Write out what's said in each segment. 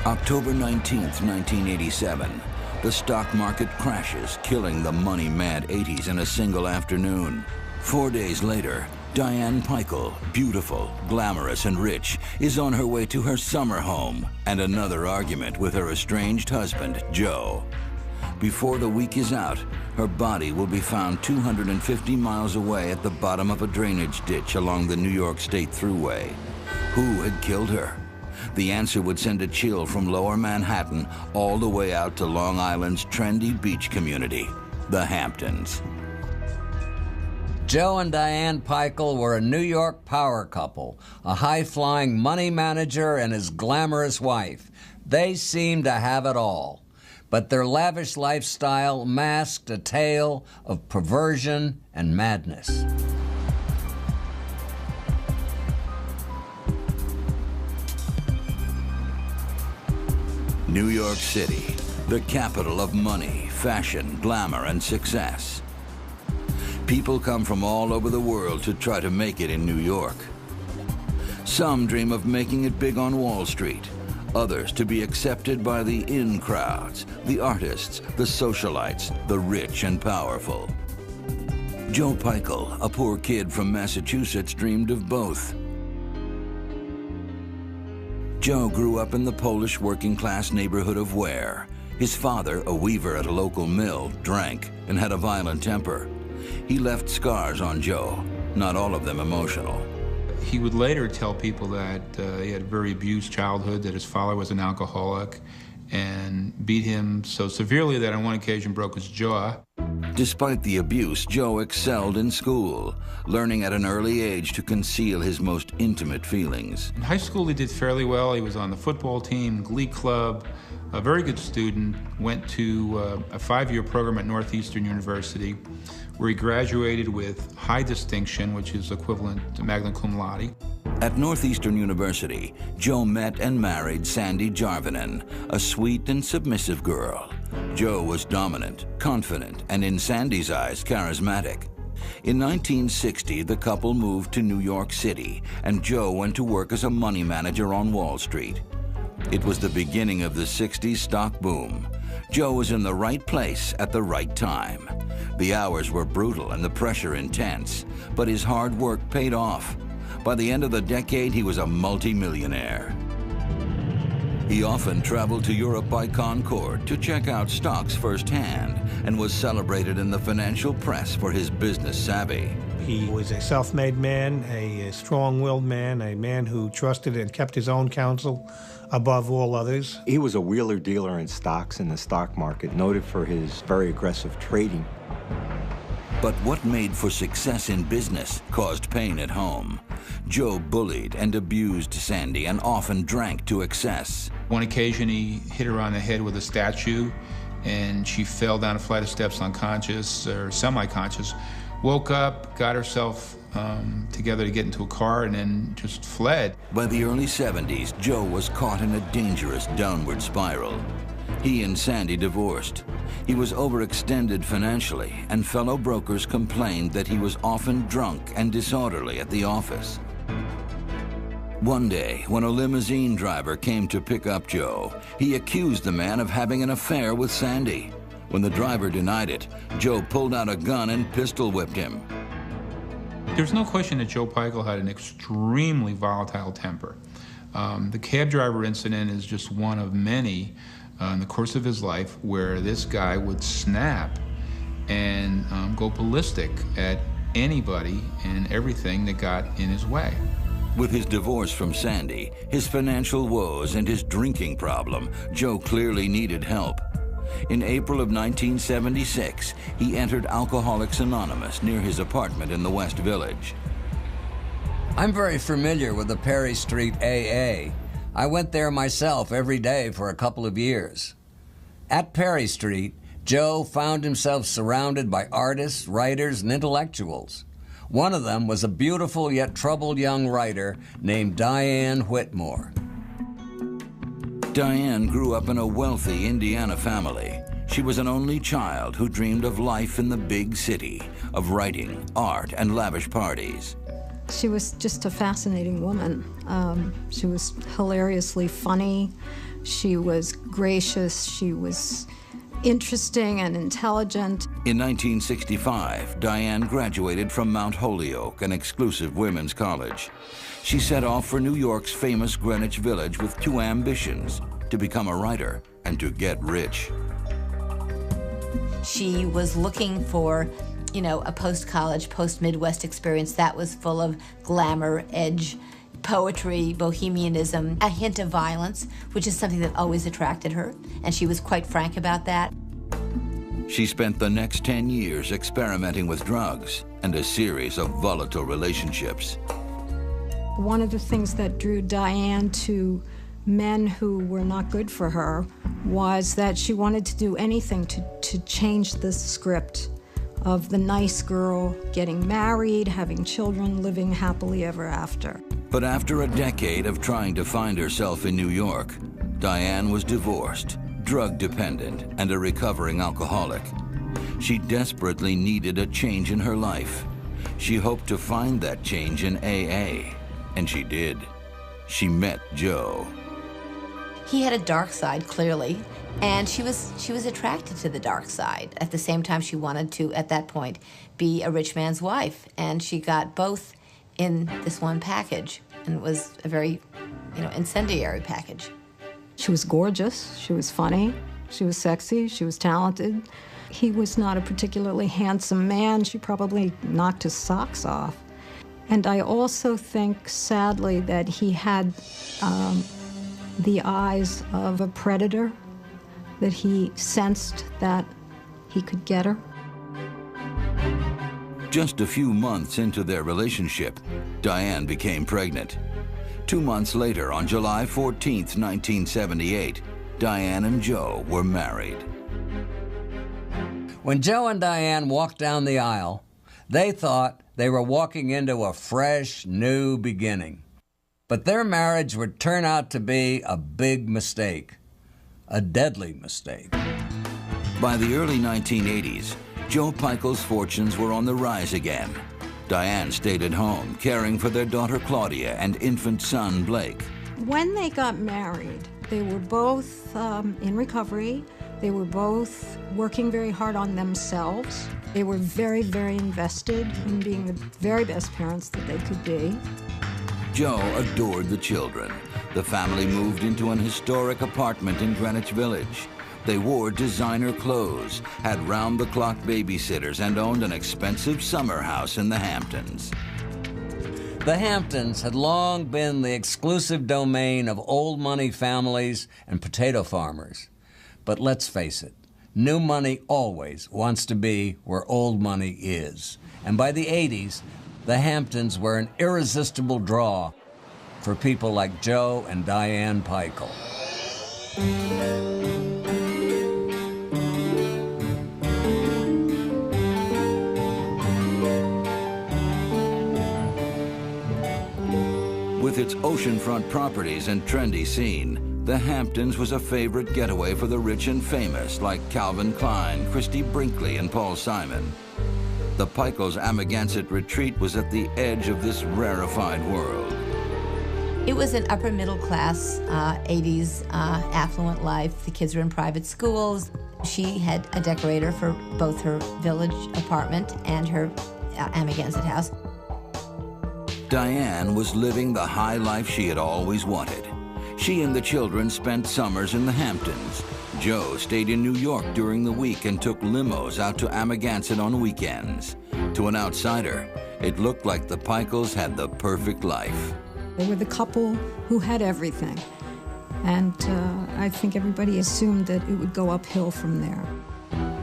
October 19th, 1987. The stock market crashes, killing the money-mad 80s in a single afternoon. 4 days later, Diane Pikul, beautiful, glamorous, and rich, is on her way to her summer home and another argument with her estranged husband, Joe. Before the week is out, her body will be found 250 miles away at the bottom of a drainage ditch along the New York State Thruway. Who had killed her? The answer would send a chill from Lower Manhattan all the way out to Long Island's trendy beach community, the Hamptons. Joe and Diane Pikul were a New York power couple, a high-flying money manager and his glamorous wife. They seemed to have it all. But their lavish lifestyle masked a tale of perversion and madness. New York City, the capital of money, fashion, glamour, and success. People come from all over the world to try to make it in New York. Some dream of making it big on Wall Street. Others to be accepted by the in crowds, the artists, the socialites, the rich and powerful. Joe Pikul, a poor kid from Massachusetts, dreamed of both. Joe grew up in the Polish working-class neighborhood of Ware. His father, a weaver at a local mill, drank and had a violent temper. He left scars on Joe, not all of them emotional. He would later tell people that he had a very abused childhood, that his father was an alcoholic, and beat him so severely that on one occasion broke his jaw. Despite the abuse, Joe excelled in school, learning at an early age to conceal his most intimate feelings. In high school, he did fairly well. He was on the football team, glee club, a very good student, went to a 5-year program at Northeastern University, where he graduated with high distinction, which is equivalent to magna cum laude. At Northeastern University, Joe met and married Sandy Jarvinen, a sweet and submissive girl. Joe was dominant, confident, and in Sandy's eyes, charismatic. In 1960, the couple moved to New York City, and Joe went to work as a money manager on Wall Street. It was the beginning of the 60s stock boom. Joe was in the right place at the right time. The hours were brutal and the pressure intense, but his hard work paid off. By the end of the decade, he was a multi-millionaire. He often traveled to Europe by Concorde to check out stocks firsthand and was celebrated in the financial press for his business savvy. He was a self-made man, a strong-willed man, a man who trusted and kept his own counsel above all others. He was a wheeler dealer in stocks in the stock market, noted for his very aggressive trading. But what made for success in business caused pain at home. Joe bullied and abused Sandy and often drank to excess. One occasion, he hit her on the head with a statue, and she fell down a flight of steps unconscious or semi-conscious. Woke up, got herself together to get into a car, and then just fled. By the early 70s, Joe was caught in a dangerous downward spiral. He and Sandy divorced. He was overextended financially, and fellow brokers complained that he was often drunk and disorderly at the office. One day, when a limousine driver came to pick up Joe, he accused the man of having an affair with Sandy. When the driver denied it, Joe pulled out a gun and pistol whipped him. There's no question that Joe Pikul had an extremely volatile temper. The cab driver incident is just one of many in the course of his life where this guy would snap and go ballistic at anybody and everything that got in his way. With his divorce from Sandy, his financial woes, and his drinking problem, Joe clearly needed help. In April of 1976, he entered Alcoholics Anonymous near his apartment in the West Village. I'm very familiar with the Perry Street AA. I went there myself every day for a couple of years. At Perry Street, Joe found himself surrounded by artists, writers, and intellectuals. One of them was a beautiful yet troubled young writer named Diane Whitmore. Diane grew up in a wealthy Indiana family. She was an only child who dreamed of life in the big city, of writing, art, and lavish parties. She was just a fascinating woman. She was hilariously funny. She was gracious. She was interesting and intelligent. In 1965, Diane graduated from Mount Holyoke, an exclusive women's college. She set off for New York's famous Greenwich Village with two ambitions: to become a writer and to get rich. She was looking for, you know, a post-college, post-Midwest experience that was full of glamour, edge, poetry, bohemianism, a hint of violence, which is something that always attracted her, and she was quite frank about that. She spent the next 10 years experimenting with drugs and a series of volatile relationships. One of the things that drew Diane to men who were not good for her was that she wanted to do anything to change the script of the nice girl getting married, having children, living happily ever after. But after a decade of trying to find herself in New York, Diane was divorced, drug-dependent, and a recovering alcoholic. She desperately needed a change in her life. She hoped to find that change in AA, and she did. She met Joe. He had a dark side, clearly, and she was attracted to the dark side. At the same time, she wanted to, at that point, be a rich man's wife, and she got both in this one package, and it was a very, incendiary package. She was gorgeous, she was funny, she was sexy, she was talented. He was not a particularly handsome man. She probably knocked his socks off. And I also think, sadly, that he had the eyes of a predator, that he sensed that he could get her. Just a few months into their relationship, Diane became pregnant. 2 months later, on July 14th, 1978, Diane and Joe were married. When Joe and Diane walked down the aisle, they thought they were walking into a fresh, new beginning. But their marriage would turn out to be a big mistake, a deadly mistake. By the early 1980s, Joe Pikul's fortunes were on the rise again. Diane stayed at home, caring for their daughter Claudia and infant son Blake. When they got married, they were both in recovery. They were both working very hard on themselves. They were very, very invested in being the very best parents that they could be. Joe adored the children. The family moved into an historic apartment in Greenwich Village. They wore designer clothes, had round-the-clock babysitters, and owned an expensive summer house in the Hamptons. The Hamptons had long been the exclusive domain of old money families and potato farmers. But let's face it, new money always wants to be where old money is. And by the 80s, the Hamptons were an irresistible draw for people like Joe and Diane Pikul. With its oceanfront properties and trendy scene, the Hamptons was a favorite getaway for the rich and famous like Calvin Klein, Christie Brinkley, and Paul Simon. The Pikul's Amagansett retreat was at the edge of this rarefied world. It was an upper middle class, 80s affluent life. The kids were in private schools. She had a decorator for both her village apartment and her Amagansett house. Diane was living the high life she had always wanted. She and the children spent summers in the Hamptons. Joe stayed in New York during the week and took limos out to Amagansett on weekends. To an outsider, it looked like the Pikuls had the perfect life. They were the couple who had everything. And I think everybody assumed that it would go uphill from there.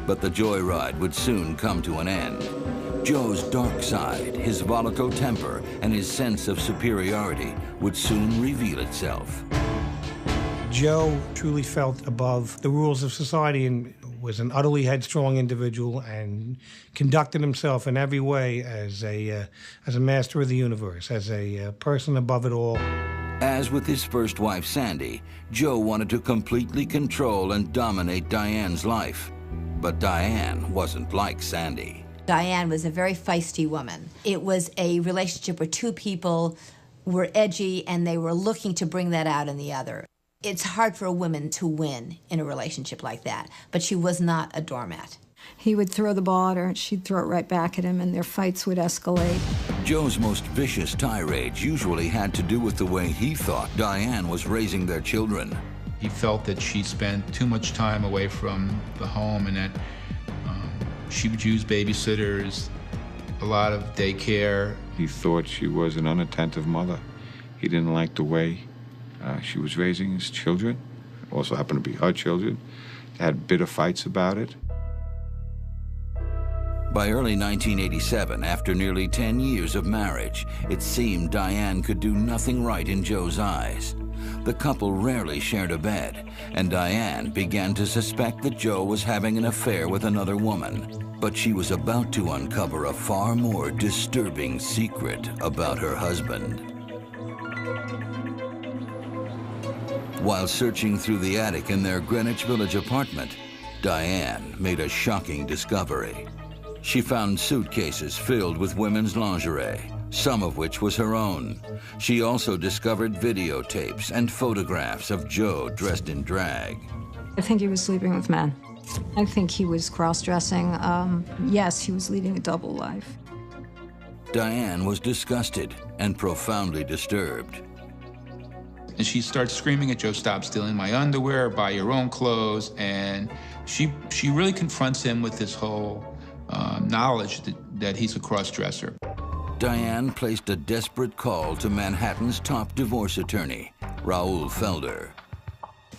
But the joyride would soon come to an end. Joe's dark side, his volatile temper, and his sense of superiority would soon reveal itself. Joe truly felt above the rules of society and was an utterly headstrong individual and conducted himself in every way as a master of the universe, as a person above it all. As with his first wife, Sandy, Joe wanted to completely control and dominate Diane's life. But Diane wasn't like Sandy. Diane was a very feisty woman. It was a relationship where two people were edgy and they were looking to bring that out in the other. It's hard for a woman to win in a relationship like that, but she was not a doormat. He would throw the ball at her, and she'd throw it right back at him, and their fights would escalate. Joe's most vicious tirades usually had to do with the way he thought Diane was raising their children. He felt that she spent too much time away from the home and that she would use babysitters, a lot of daycare. He thought she was an unattentive mother. He didn't like the way she was raising his children. Also happened to be her children. They had bitter fights about it. By early 1987, after nearly 10 years of marriage, it seemed Diane could do nothing right in Joe's eyes. The couple rarely shared a bed, and Diane began to suspect that Joe was having an affair with another woman. But she was about to uncover a far more disturbing secret about her husband. While searching through the attic in their Greenwich Village apartment, Diane made a shocking discovery. She found suitcases filled with women's lingerie, some of which was her own. She also discovered videotapes and photographs of Joe dressed in drag. I think he was sleeping with men. I think he was cross-dressing. Yes, he was leading a double life. Diane was disgusted and profoundly disturbed. And she starts screaming at Joe, "Stop stealing my underwear, buy your own clothes." And she really confronts him with this whole knowledge that he's a cross-dresser. Diane placed a desperate call to Manhattan's top divorce attorney, Raoul Felder.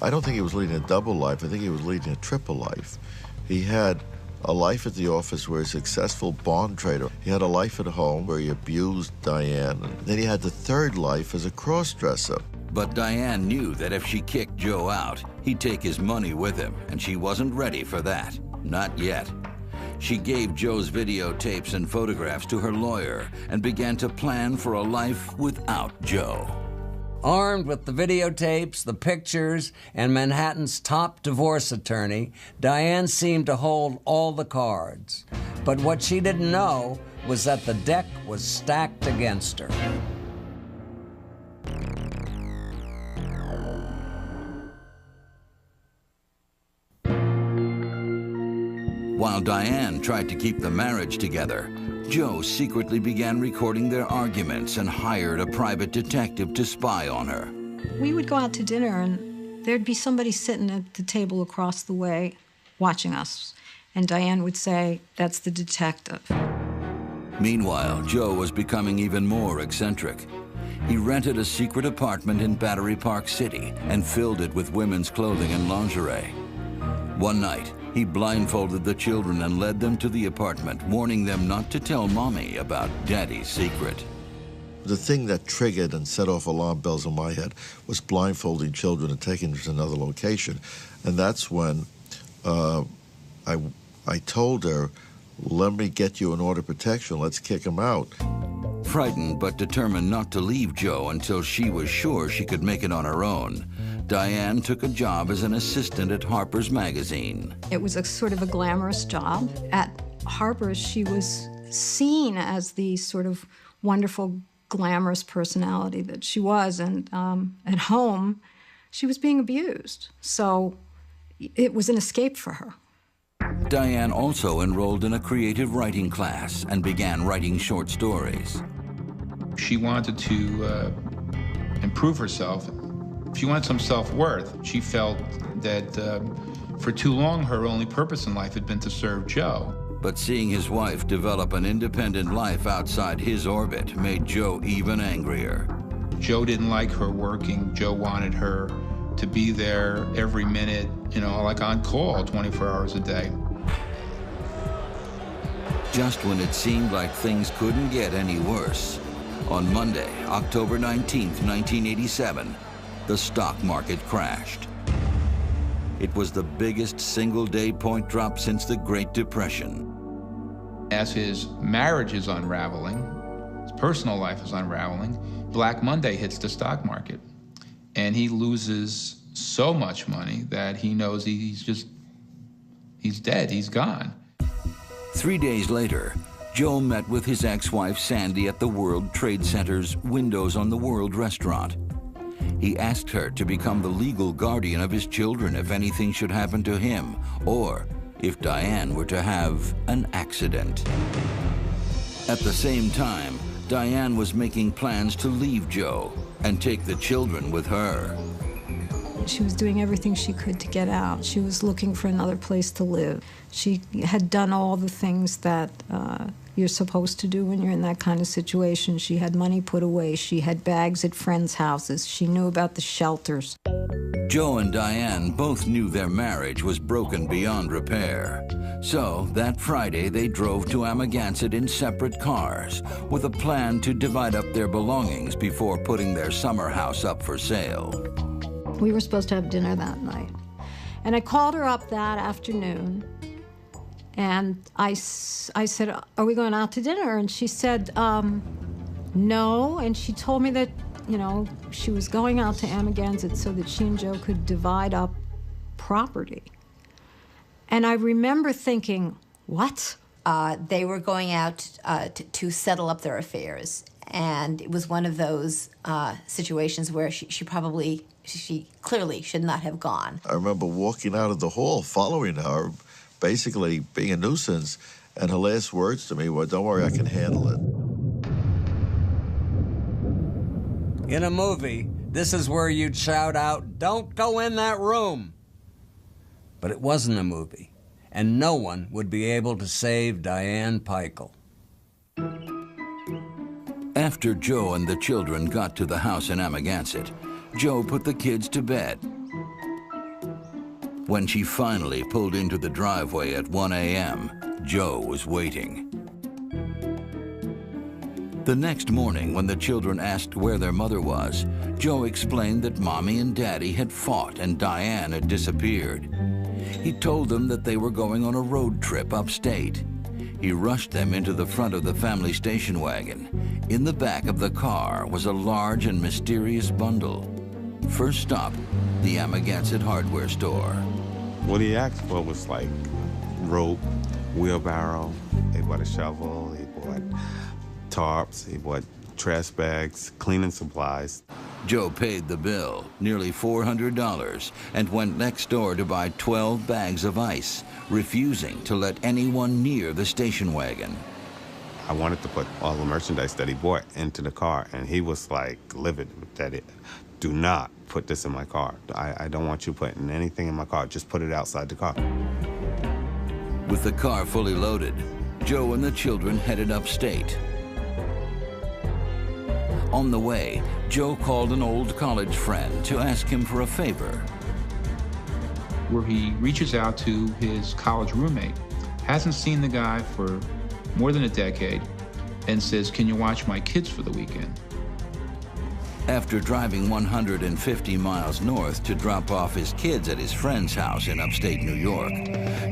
I don't think he was leading a double life. I think he was leading a triple life. He had a life at the office where he's a successful bond trader. He had a life at home where he abused Diane. And then he had the third life as a cross-dresser. But Diane knew that if she kicked Joe out, he'd take his money with him, and she wasn't ready for that. Not yet. She gave Joe's videotapes and photographs to her lawyer and began to plan for a life without Joe. Armed with the videotapes, the pictures, and Manhattan's top divorce attorney, Diane seemed to hold all the cards. But what she didn't know was that the deck was stacked against her. While Diane tried to keep the marriage together, Joe secretly began recording their arguments and hired a private detective to spy on her. We would go out to dinner, and there'd be somebody sitting at the table across the way watching us. And Diane would say, "That's the detective." Meanwhile, Joe was becoming even more eccentric. He rented a secret apartment in Battery Park City and filled it with women's clothing and lingerie. One night, he blindfolded the children and led them to the apartment, warning them not to tell Mommy about Daddy's secret. The thing that triggered and set off alarm bells in my head was blindfolding children and taking them to another location. And that's when I told her, "Let me get you an order of protection, let's kick him out." Frightened but determined not to leave Joe until she was sure she could make it on her own, Diane took a job as an assistant at Harper's Magazine. It was a sort of a glamorous job. At Harper's, she was seen as the sort of wonderful, glamorous personality that she was, and at home, she was being abused. So it was an escape for her. Diane also enrolled in a creative writing class and began writing short stories. She wanted to improve herself. She wanted some self-worth. She felt that for too long, her only purpose in life had been to serve Joe. But seeing his wife develop an independent life outside his orbit made Joe even angrier. Joe didn't like her working. Joe wanted her to be there every minute, like on call 24 hours a day. Just when it seemed like things couldn't get any worse, on Monday, October 19th, 1987, the stock market crashed. It was the biggest single-day point drop since the Great Depression. As his marriage is unraveling, his personal life is unraveling, Black Monday hits the stock market. And he loses so much money that he knows he's dead, he's gone. 3 days later, Joe met with his ex-wife Sandy at the World Trade Center's Windows on the World restaurant. He asked her to become the legal guardian of his children if anything should happen to him, or if Diane were to have an accident. At the same time, Diane was making plans to leave Joe and take the children with her. She was doing everything she could to get out. She was looking for another place to live. She had done all the things that you're supposed to do when you're in that kind of situation. She had money put away. She had bags at friends' houses. She knew about the shelters. Joe and Diane both knew their marriage was broken beyond repair. So that Friday, they drove to Amagansett in separate cars with a plan to divide up their belongings before putting their summer house up for sale. We were supposed to have dinner that night. And I called her up that afternoon, and I said, "Are we going out to dinner?" And she said, "No." And she told me that, you know, she was going out to Amagansett so that she and Joe could divide up property. And I remember thinking, what? They were going out to settle up their affairs. And it was one of those situations where she clearly should not have gone. I remember walking out of the hall, following her, basically being a nuisance, and her last words to me were, "Don't worry, I can handle it." In a movie, this is where you'd shout out, "Don't go in that room." But it wasn't a movie, and no one would be able to save Diane Pikul. After Joe and the children got to the house in Amagansett, Joe put the kids to bed. When she finally pulled into the driveway at 1 a.m., Joe was waiting. The next morning, when the children asked where their mother was, Joe explained that Mommy and Daddy had fought and Diane had disappeared. He told them that they were going on a road trip upstate. He rushed them into the front of the family station wagon. In the back of the car was a large and mysterious bundle. First stop, the Amagansett hardware store. What he asked for was like rope, wheelbarrow. He bought a shovel, he bought tarps, he bought trash bags, cleaning supplies. Joe paid the bill, nearly $400, and went next door to buy 12 bags of ice, refusing to let anyone near the station wagon. I wanted to put all the merchandise that he bought into the car, and he was like livid that do not put this in my car. I don't want you putting anything in my car, just put it outside the car. With the car fully loaded, Joe and the children headed upstate. On the way, Joe called an old college friend to ask him for a favor. Where he reaches out to his college roommate, hasn't seen the guy for more than a decade, and says, "Can you watch my kids for the weekend?" After driving 150 miles north to drop off his kids at his friend's house in upstate New York,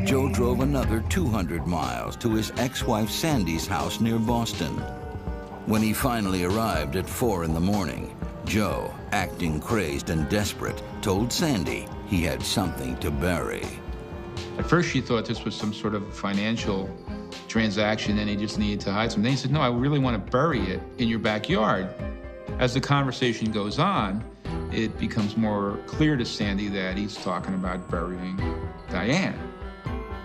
Joe drove another 200 miles to his ex-wife Sandy's house near Boston. When he finally arrived at 4 in the morning, Joe, acting crazed and desperate, told Sandy he had something to bury. At first she thought this was some sort of financial transaction and he just needed to hide something. Then he said, "No, I really want to bury it in your backyard." As the conversation goes on, it becomes more clear to Sandy that he's talking about burying Diane.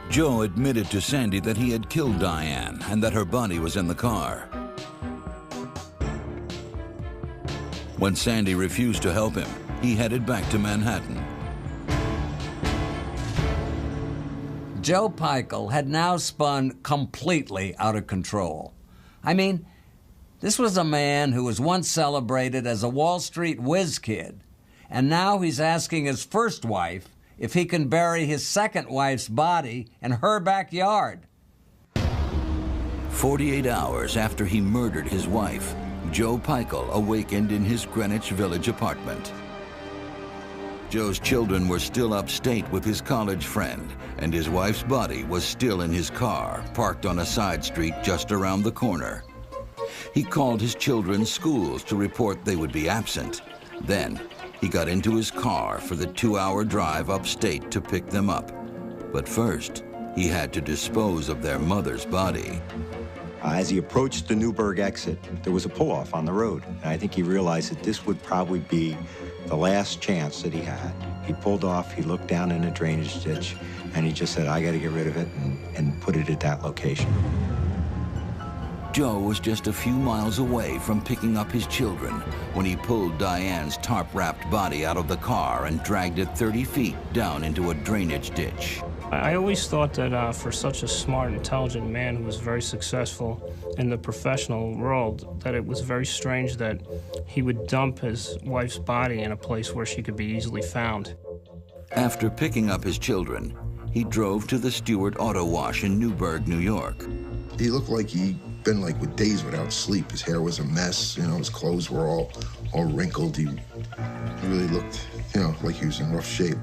Joe admitted to Sandy that he had killed Diane and that her body was in the car. When Sandy refused to help him, he headed back to Manhattan. Joe Pikul had now spun completely out of control. I mean, this was a man who was once celebrated as a Wall Street whiz kid, and now he's asking his first wife if he can bury his second wife's body in her backyard. 48 hours after he murdered his wife, Joe Pikul awakened in his Greenwich Village apartment. Joe's children were still upstate with his college friend, and his wife's body was still in his car, parked on a side street just around the corner. He called his children's schools to report they would be absent. Then, he got into his car for the 2-hour drive upstate to pick them up. But first, He had to dispose of their mother's body. As he approached the Newburgh exit, there was a pull-off on the road. And I think he realized that this would probably be the last chance that he had. He pulled off, he looked down in a drainage ditch, and he just said, I got to get rid of it, and put it at that location. Joe was just a few miles away from picking up his children when he pulled Diane's tarp-wrapped body out of the car and dragged it 30 feet down into a drainage ditch. I always thought that for such a smart, intelligent man who was very successful in the professional world, that it was very strange that he would dump his wife's body in a place where she could be easily found. After picking up his children, he drove to the Stewart Auto Wash in Newburgh, New York. He looked like he'd been like with days without sleep. His hair was a mess, you know, his clothes were all wrinkled. He really looked, you know, like he was in rough shape.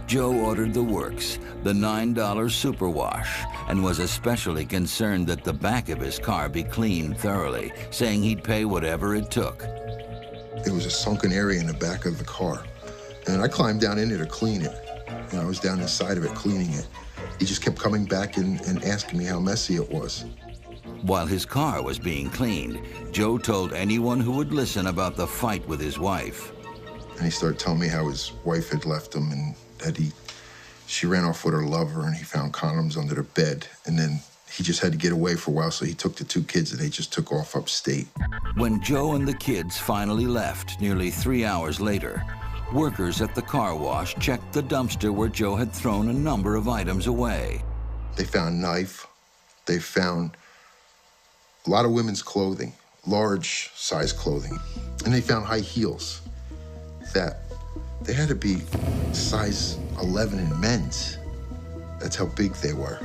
Joe ordered the works, the $9 super wash, and was especially concerned that the back of his car be cleaned thoroughly, saying he'd pay whatever it took. There was a sunken area in the back of the car, and I climbed down in it to clean it. You know, I was down inside of it cleaning it. He just kept coming back and asking me how messy it was. While his car was being cleaned, Joe told anyone who would listen about the fight with his wife. And he started telling me how his wife had left him and that she ran off with her lover and he found condoms under the bed. And then he just had to get away for a while, so he took the 2 kids and they just took off upstate. When Joe and the kids finally left, nearly 3 hours later, workers at the car wash checked the dumpster where Joe had thrown a number of items away. They found a knife. They found a lot of women's clothing, large size clothing. And they found high heels that they had to be size 11 in men's. That's how big they were.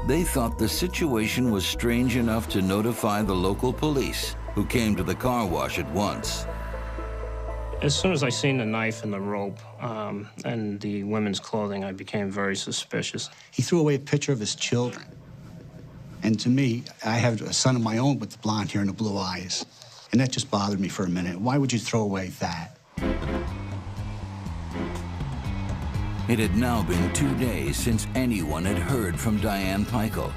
They thought the situation was strange enough to notify the local police, who came to the car wash at once. As soon as I seen the knife and the rope and the women's clothing, I became very suspicious. He threw away a picture of his children. And to me, I have a son of my own with the blonde hair and the blue eyes. And that just bothered me for a minute. Why would you throw away that? It had now been 2 days since anyone had heard from Diane Pikul.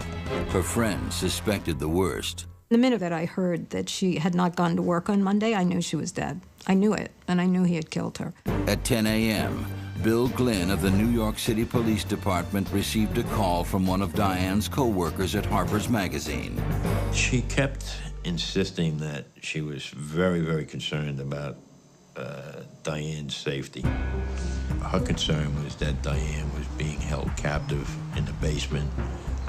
Her friends suspected the worst. The minute that I heard that she had not gone to work on Monday, I knew she was dead. I knew it, and I knew he had killed her. At 10 a.m., Bill Glynn of the New York City Police Department received a call from one of Diane's co-workers at Harper's Magazine. She kept insisting that she was very, very concerned about Diane's safety. Her concern was that Diane was being held captive in the basement,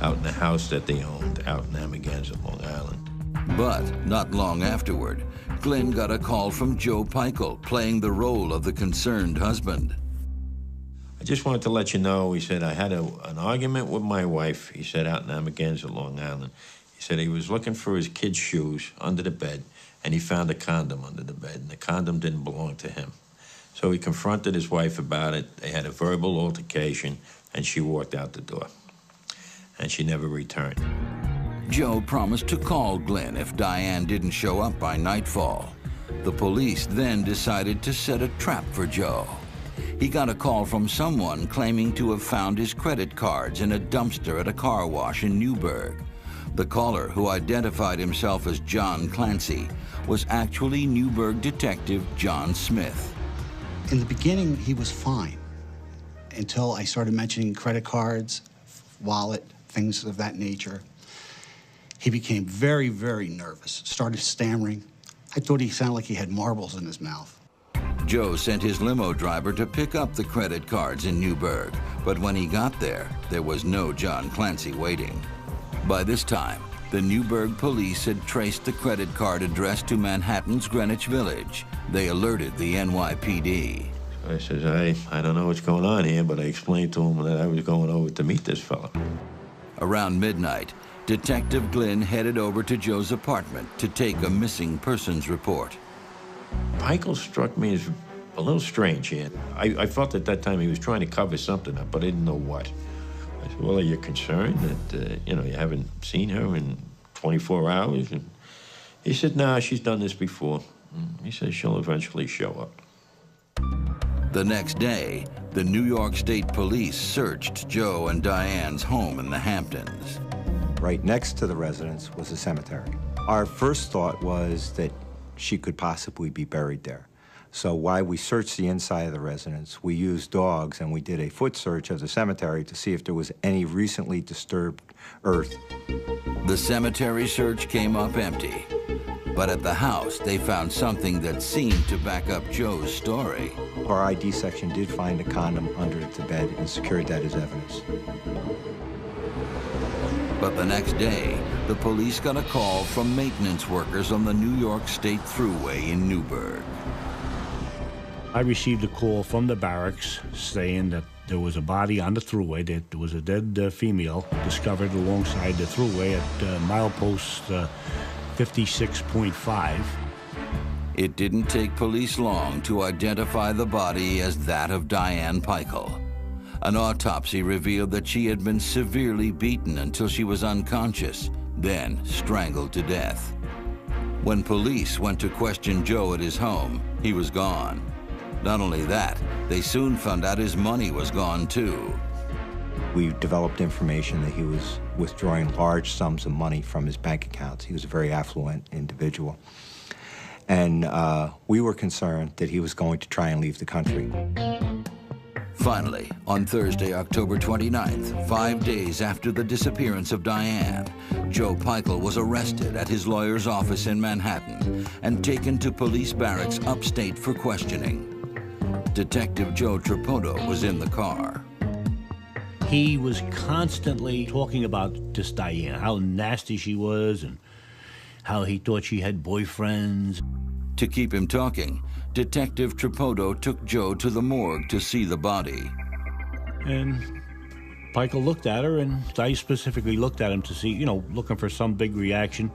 out in the house that they owned, out in Amagansett, Long Island. But not long afterward, Glynn got a call from Joe Pikul, playing the role of the concerned husband. I just wanted to let you know, he said, I had an argument with my wife, he said, out in Amagansett, Long Island. He said he was looking for his kid's shoes under the bed, and he found a condom under the bed, and the condom didn't belong to him. So he confronted his wife about it. They had a verbal altercation, and she walked out the door. And she never returned. Joe promised to call Glynn if Diane didn't show up by nightfall. The police then decided to set a trap for Joe. He got a call from someone claiming to have found his credit cards in a dumpster at a car wash in Newburgh. The caller, who identified himself as John Clancy, was actually Newburgh detective John Smith. In the beginning, he was fine until I started mentioning credit cards, wallet, things of that nature. He became very, very nervous, started stammering. I thought he sounded like he had marbles in his mouth. Joe sent his limo driver to pick up the credit cards in Newburgh, but when he got there, there was no John Clancy waiting. By this time, the Newburgh police had traced the credit card address to Manhattan's Greenwich Village. They alerted the NYPD. So I says, I don't know what's going on here, but I explained to him that I was going over to meet this fellow. Around midnight, Detective Glynn headed over to Joe's apartment to take a missing persons report. Pikul struck me as a little strange here. I felt at that time he was trying to cover something up, but I didn't know what. I said, well, are you concerned that, you haven't seen her in 24 hours? And he said, no, she's done this before. He said she'll eventually show up. The next day, the New York State Police searched Joe and Diane's home in the Hamptons. Right next to the residence was a cemetery. Our first thought was that she could possibly be buried there. So while we searched the inside of the residence, we used dogs and we did a foot search of the cemetery to see if there was any recently disturbed earth. The cemetery search came up empty. But at the house, they found something that seemed to back up Joe's story. Our ID section did find a condom under the bed and secured that as evidence. But the next day, the police got a call from maintenance workers on the New York State Thruway in Newburgh. I received a call from the barracks saying that there was a body on the thruway, that there was a dead female discovered alongside the thruway at milepost 56.5. It didn't take police long to identify the body as that of Diane Pikul. An autopsy revealed that she had been severely beaten until she was unconscious, then strangled to death. When police went to question Joe at his home, he was gone. Not only that, they soon found out his money was gone too. We developed information that he was withdrawing large sums of money from his bank accounts. He was a very affluent individual. And we were concerned that he was going to try and leave the country. Finally, on Thursday, October 29th, 5 days after the disappearance of Diane, Joe Pikul was arrested at his lawyer's office in Manhattan and taken to police barracks upstate for questioning. Detective Joe Tripotto was in the car. He was constantly talking about this Diane, how nasty she was and how he thought she had boyfriends. To keep him talking, Detective Tripotto took Joe to the morgue to see the body. And Pikul looked at her, and I specifically looked at him to see, looking for some big reaction.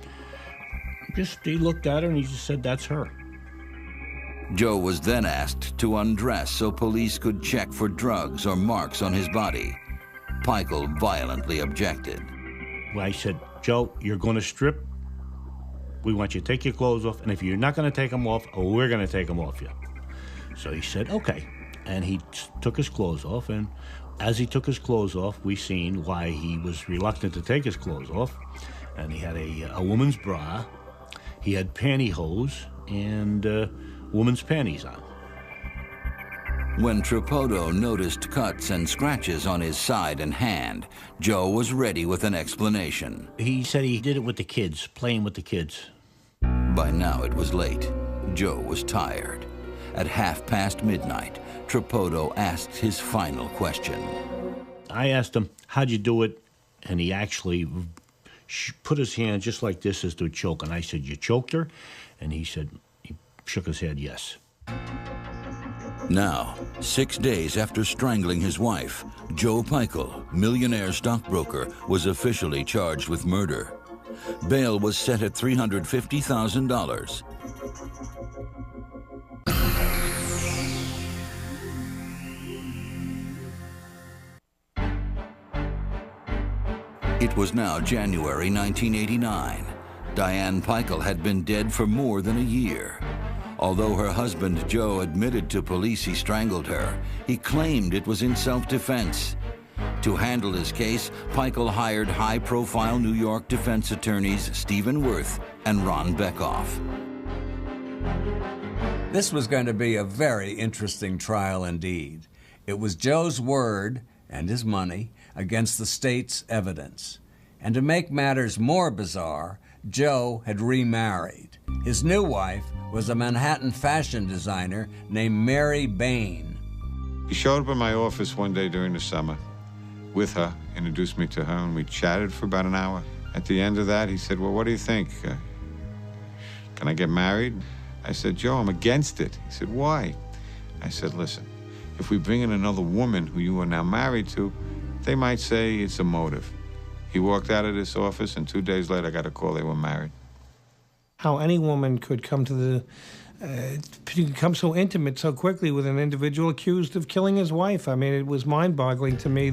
He looked at her and he just said, "That's her." Joe was then asked to undress so police could check for drugs or marks on his body. Pikul violently objected. I said, "Joe, you're going to strip. We want you to take your clothes off, and if you're not going to take them off, we're going to take them off you." So he said, "Okay." And he took his clothes off, and as he took his clothes off, we seen why he was reluctant to take his clothes off. And he had a woman's bra, he had pantyhose, and woman's panties on. When Tripotto noticed cuts and scratches on his side and hand, Joe was ready with an explanation. He said he did it with the kids, playing with the kids. By now it was late. Joe was tired. At midnight, Tripotto asked his final question. I asked him, "How'd you do it?" And he actually put his hand just like this as to choke. And I said, "You choked her?" And he said, he shook his head, "Yes." Now, 6 days after strangling his wife, Joe Pikul, millionaire stockbroker, was officially charged with murder. Bail was set at $350,000. It was now January 1989. Diane Pikul had been dead for more than a year. Although her husband Joe admitted to police he strangled her, he claimed it was in self-defense. To handle his case, Pikul hired high-profile New York defense attorneys Stephen Worth and Ron Beckoff. This was going to be a very interesting trial indeed. It was Joe's word and his money against the state's evidence. And to make matters more bizarre, Joe had remarried. His new wife was a Manhattan fashion designer named Mary Bain. He showed up in my office one day during the summer with her, introduced me to her, and we chatted for about an hour. At the end of that, he said, "Well, what do you think? Can I get married?" I said, "Joe, I'm against it." He said, "Why?" I said, "Listen, if we bring in another woman who you are now married to, they might say it's a motive." He walked out of this office, and 2 days later, I got a call they were married. How any woman could come to become so intimate so quickly with an individual accused of killing his wife. I mean, it was mind-boggling to me.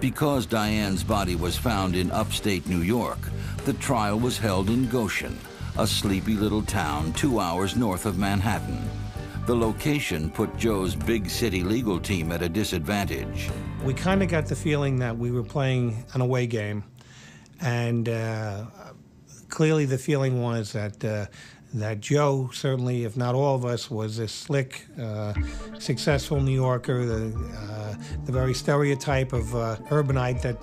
Because Diane's body was found in upstate New York, the trial was held in Goshen, a sleepy little town 2 hours north of Manhattan. The location put Joe's big city legal team at a disadvantage. We kind of got the feeling that we were playing an away game, and clearly the feeling was that Joe, certainly, if not all of us, was a slick, successful New Yorker, the very stereotype of urbanite that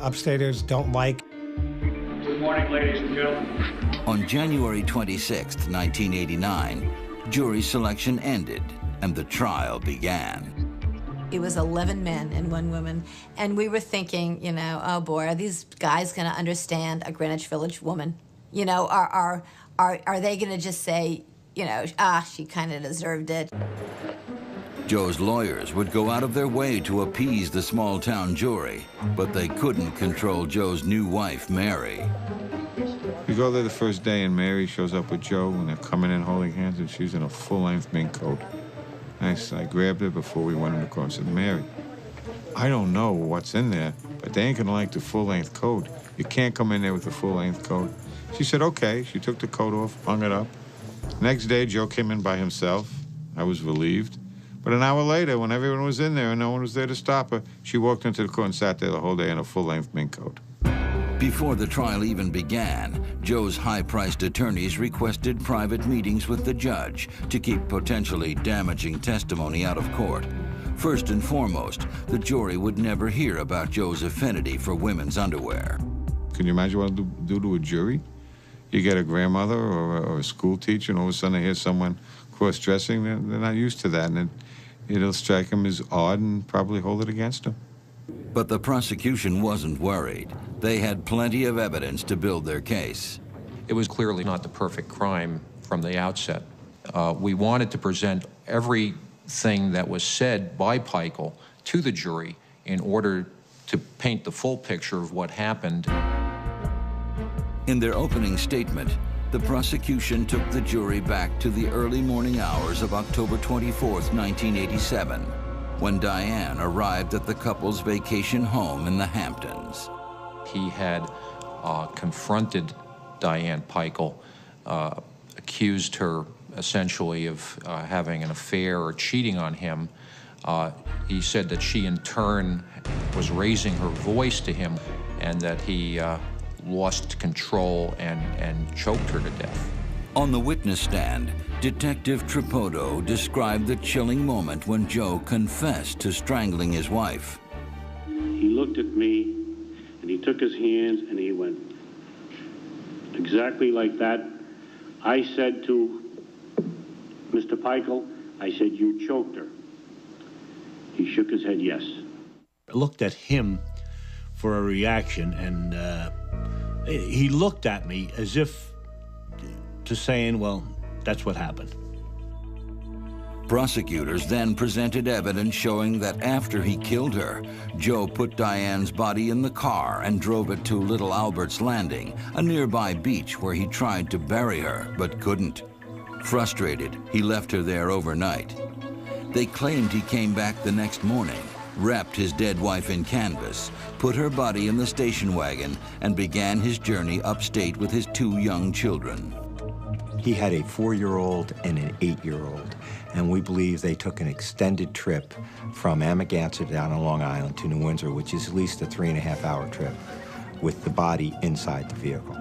upstaters don't like. Good morning, ladies and gentlemen. On January 26, 1989, jury selection ended and the trial began. It was 11 men and 1 woman, and we were thinking, you know, oh boy, are these guys going to understand a Greenwich Village woman? You know, are they going to just say, you know, she kind of deserved it? Joe's lawyers would go out of their way to appease the small-town jury, but they couldn't control Joe's new wife, Mary. We go there the first day, and Mary shows up with Joe, and they're coming in holding hands, and she's in a full-length mink coat. I grabbed her before we went in the car and said, Mary, I don't know what's in there, but they ain't gonna like the full-length coat. You can't come in there with the full-length coat. She said, okay. She took the coat off, hung it up. Next day, Joe came in by himself. I was relieved. But an hour later, when everyone was in there and no one was there to stop her, she walked into the court and sat there the whole day in a full-length mink coat. Before the trial even began, Joe's high-priced attorneys requested private meetings with the judge to keep potentially damaging testimony out of court. First and foremost, the jury would never hear about Joe's affinity for women's underwear. Can you imagine what it'll do to a jury? You get a grandmother or a school teacher, and all of a sudden they hear someone cross-dressing. They're not used to that, and it'll strike them as odd and probably hold it against them. But the prosecution wasn't worried. They had plenty of evidence to build their case. It was clearly not the perfect crime from the outset. We wanted to present everything that was said by Pikul to the jury in order to paint the full picture of what happened. In their opening statement, the prosecution took the jury back to the early morning hours of October 24th, 1987, when Diane arrived at the couple's vacation home in the Hamptons. He had confronted Diane Pikul, accused her essentially of having an affair or cheating on him. He said that she in turn was raising her voice to him and that he lost control and choked her to death. On the witness stand, Detective Tripotto described the chilling moment when Joe confessed to strangling his wife. He looked at me, and he took his hands, and he went exactly like that. I said to Mr. Pikul, I said, you choked her. He shook his head, yes. I looked at him for a reaction, and he looked at me as if to saying, well, that's what happened. Prosecutors then presented evidence showing that after he killed her, Joe put Diane's body in the car and drove it to Little Albert's Landing, a nearby beach where he tried to bury her, but couldn't. Frustrated, he left her there overnight. They claimed he came back the next morning, wrapped his dead wife in canvas, put her body in the station wagon, and began his journey upstate with his 2 young children. He had a 4-year-old and an 8-year-old, and we believe they took an extended trip from Amagansett down on Long Island to New Windsor, which is at least a 3.5-hour trip, with the body inside the vehicle.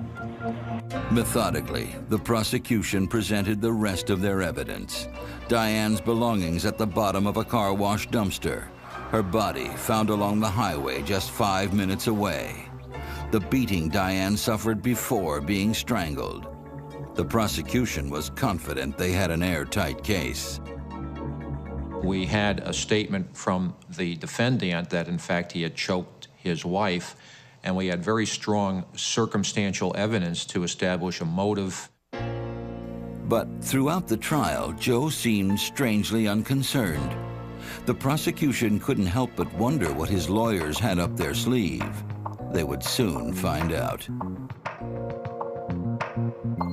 Methodically, the prosecution presented the rest of their evidence. Diane's belongings at the bottom of a car wash dumpster. Her body found along the highway just 5 minutes away. The beating Diane suffered before being strangled. The prosecution was confident they had an airtight case. We had a statement from the defendant that, in fact, he had choked his wife, and we had very strong circumstantial evidence to establish a motive. But throughout the trial, Joe seemed strangely unconcerned. The prosecution couldn't help but wonder what his lawyers had up their sleeve. They would soon find out.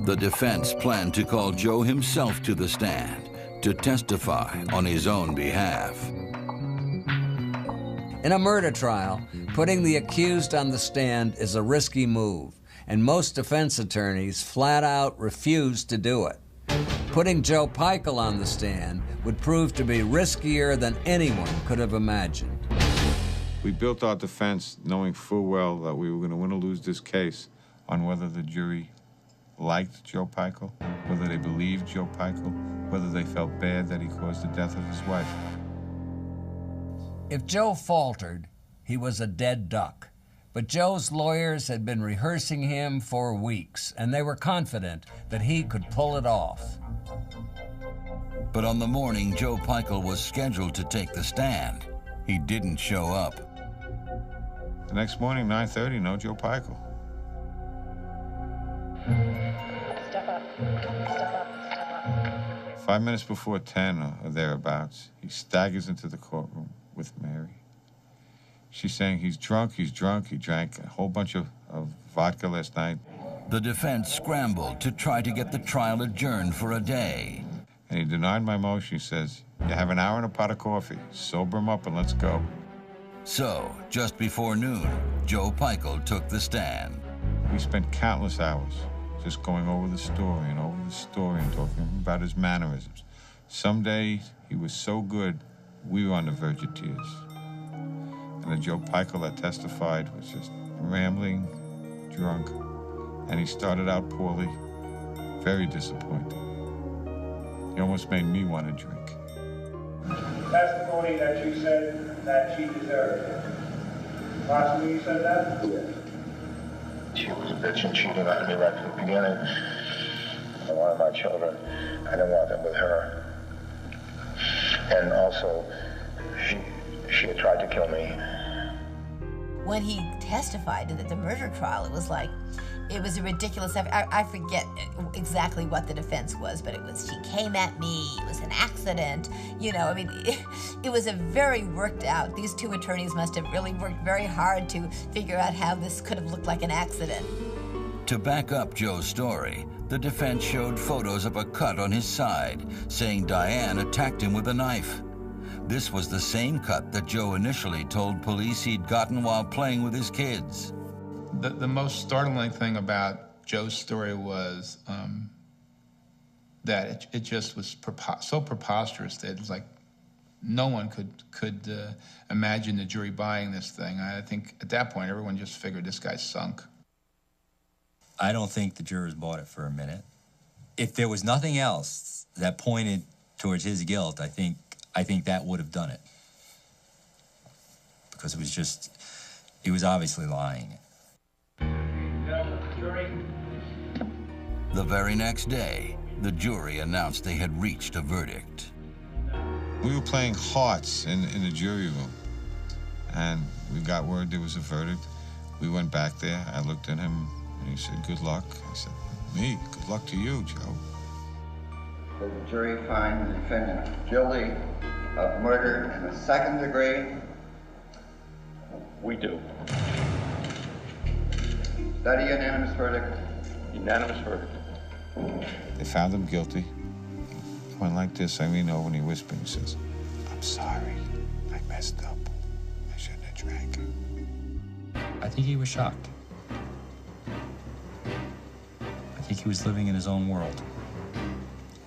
The defense planned to call Joe himself to the stand to testify on his own behalf. In a murder trial, putting the accused on the stand is a risky move, and most defense attorneys flat out refuse to do it. Putting Joe Pikul on the stand would prove to be riskier than anyone could have imagined. We built our defense knowing full well that we were going to win or lose this case on whether the jury liked Joe Pikul, whether they believed Joe Pikul, whether they felt bad that he caused the death of his wife. If Joe faltered, he was a dead duck. But Joe's lawyers had been rehearsing him for weeks, and they were confident that he could pull it off. But on the morning Joe Pikul was scheduled to take the stand, he didn't show up. The next morning, 9:30, no Joe Pikul. Step up. Step up. Step up. 5 minutes before 10 or thereabouts, he staggers into the courtroom with Mary. She's saying he's drunk, he drank a whole bunch of vodka last night. The defense scrambled to try to get the trial adjourned for a day. And he denied my motion. He says, you have an hour and a pot of coffee. Sober him up and let's go. So, just before noon, Joe Pikul took the stand. We spent countless hours just going over the story and talking about his mannerisms. Someday, he was so good, we were on the verge of tears. And the Joe Pikul that testified was just rambling, drunk, and he started out poorly, very disappointed. He almost made me want to drink. Testimony that you said that she deserved. Possibly you said that? Yes. She was a bitch and cheating on me right from the beginning. I wanted my children. I didn't want them with her. And also, she had tried to kill me. When he testified at the murder trial, it was a ridiculous, I forget exactly what the defense was, but it was, she came at me, it was an accident, it was a very worked out, these two attorneys must have really worked very hard to figure out how this could have looked like an accident. To back up Joe's story, the defense showed photos of a cut on his side, saying Diane attacked him with a knife. This was the same cut that Joe initially told police he'd gotten while playing with his kids. The most startling thing about Joe's story was that it just was so preposterous that it was like no one could imagine the jury buying this thing. I think at that point everyone just figured this guy's sunk. I don't think the jurors bought it for a minute. If there was nothing else that pointed towards his guilt, I think that would have done it. Because he was obviously lying. The very next day, the jury announced they had reached a verdict. We were playing hearts in the jury room, and we got word there was a verdict. We went back there. I looked at him, and he said, good luck. I said, me? Good luck to you, Joe. Does the jury find the defendant guilty of murder in the second degree? We do. Is that a unanimous verdict? Unanimous verdict. They found him guilty. He went like this. I lean over and he whispered. He says, I'm sorry. I messed up. I shouldn't have drank. I think he was shocked. I think he was living in his own world.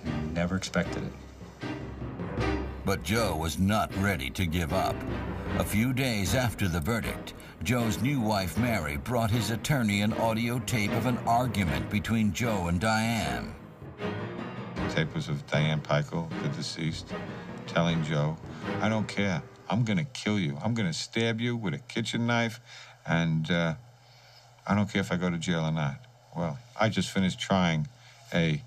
He never expected it. But Joe was not ready to give up. A few days after the verdict, Joe's new wife, Mary, brought his attorney an audio tape of an argument between Joe and Diane. The tape was of Diane Pikul, the deceased, telling Joe, I don't care. I'm going to kill you. I'm going to stab you with a kitchen knife, and I don't care if I go to jail or not. Well, I just finished trying a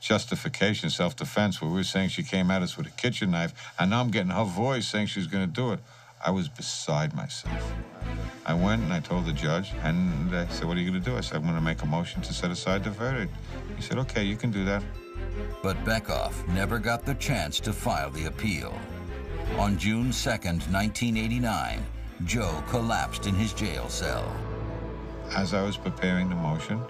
justification, self-defense, where we were saying she came at us with a kitchen knife, and now I'm getting her voice saying she's going to do it. I was beside myself. I went and I told the judge, and they said, what are you going to do? I said, I'm going to make a motion to set aside the verdict. He said, okay, you can do that. But Beckhoff never got the chance to file the appeal. On June 2nd, 1989, Joe collapsed in his jail cell. As I was preparing the motion,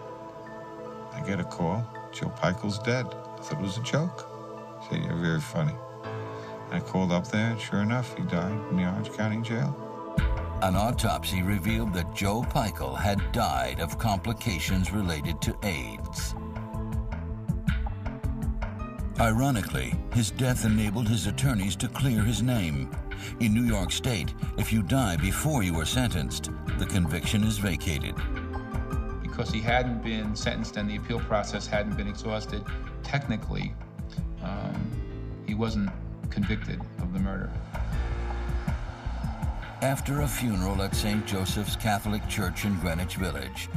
I get a call. Joe Pikul's dead. I thought it was a joke. I said, you're very funny. I called up there, and sure enough, he died in the Orange County jail. An autopsy revealed that Joe Pikul had died of complications related to AIDS. Ironically, his death enabled his attorneys to clear his name. In New York State, if you die before you are sentenced, the conviction is vacated. Because he hadn't been sentenced and the appeal process hadn't been exhausted, technically, he wasn't convicted of the murder. After a funeral at St. Joseph's Catholic Church in Greenwich Village,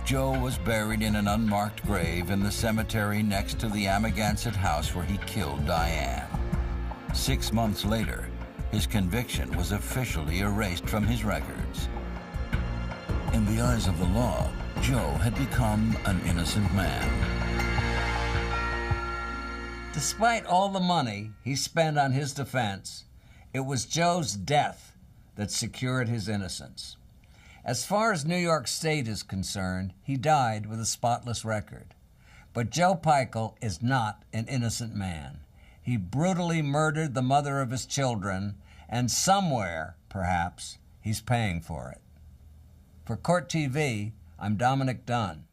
Joe was buried in an unmarked grave in the cemetery next to the Amagansett house where he killed Diane. 6 months later, his conviction was officially erased from his records. In the eyes of the law, Joe had become an innocent man. Despite all the money he spent on his defense, it was Joe's death that secured his innocence. As far as New York State is concerned, he died with a spotless record. But Joe Pikul is not an innocent man. He brutally murdered the mother of his children, and somewhere, perhaps, he's paying for it. For Court TV, I'm Dominic Dunn.